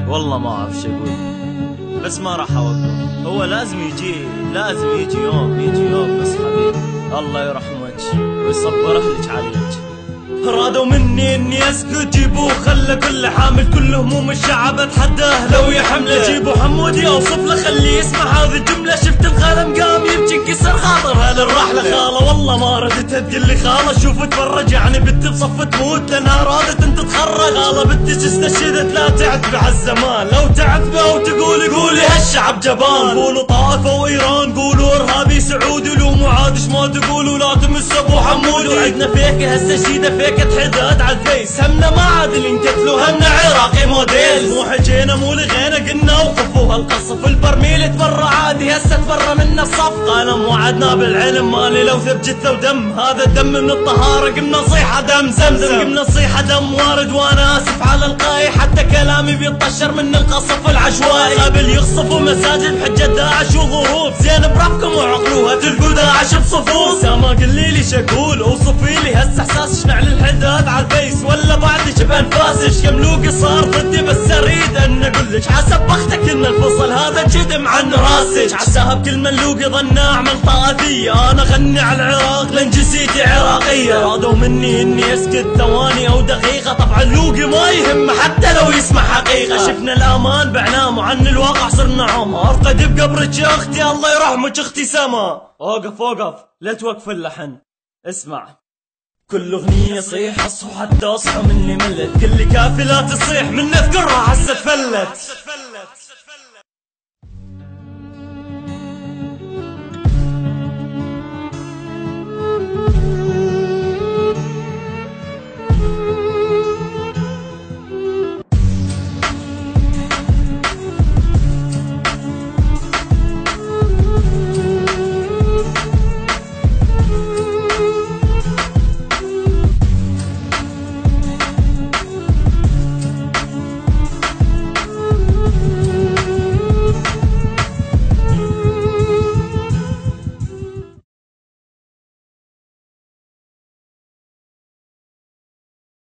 والله ما اعرف شو اقول، بس ما راح اوقف. هو لازم يجي يوم بس حبيبي الله يرحمك ويصبر اهلك عليك. رادوا مني اني اسكت، جيبوه خلى كل حامل كل هموم الشعب اتحداه لو يحمله. جيبوا حمودي اوصف له خليه يسمع هذه الجمله. شفت الخالم قام يبكي انكسر خاطر هالراحله خاله، والله ما ردتها تقول لي خاله شوف تفرج، يعني بنت بصف تموت لانها رادت انت تخرج. خاله بنتك استشهدت لا تعتبي عالزمان، لو تعتبي او تقولي قولي هالشعب جبان. قولوا طائفه وايران، قولوا ارهابي سعودي، لو معادش ما تقولوا لا تمس ابو حمودي. وعدنا فيك هالسجيده فيك حداد عالفيس، همنا ما عاد اللي انقتلوا، همنا عراقي موديل. مو حجينا مو لغينا قلنا وقفوا هالقصف، البرميل تبرى عادي هسه تبرى منا الصف. قالم وعدنا بالعلم مالي لو ثب جثه ودم، هذا الدم من الطهاره قمنا نصيحه دم زمزم، قمنا نصيحه دم وارد. وانا اسف على القاي حتى كلامي بيطشر من القصف العشوائي. قبل يقصفوا مساجد بحجه داعش وظروف، زين بربكم وعقلوها تلقوا داعش بصفوف. ما قلي لي شقول اوصفي لي هسه احساس شنعل الحداد عالفيس، ولا بعدك بانفاسش يملوقي صار ضدي. بس اريد ان اقولك حسب بختك ان الفصل هذا جدم عن راسك. عساها بكل ملوقي ظن اعمل طائفيه، انا غني على العراق لان جنسيتي عراقيه. رادوا مني اني اسكت ثواني او دقيقه، طبعا اللوقي ما يهم حتى لو يسمع حقيقه. شفنا الامان بعنام وعن الواقع صرنا عمى، ارقد بقبرك يا اختي الله يرحمك اختي سما. اوقف لا توقف اللحن، اسمع. كل اغنية صيح اصحى حتى اصحى مني ملت، كل كافي لا تصيح من اذكرها حسه تفلت.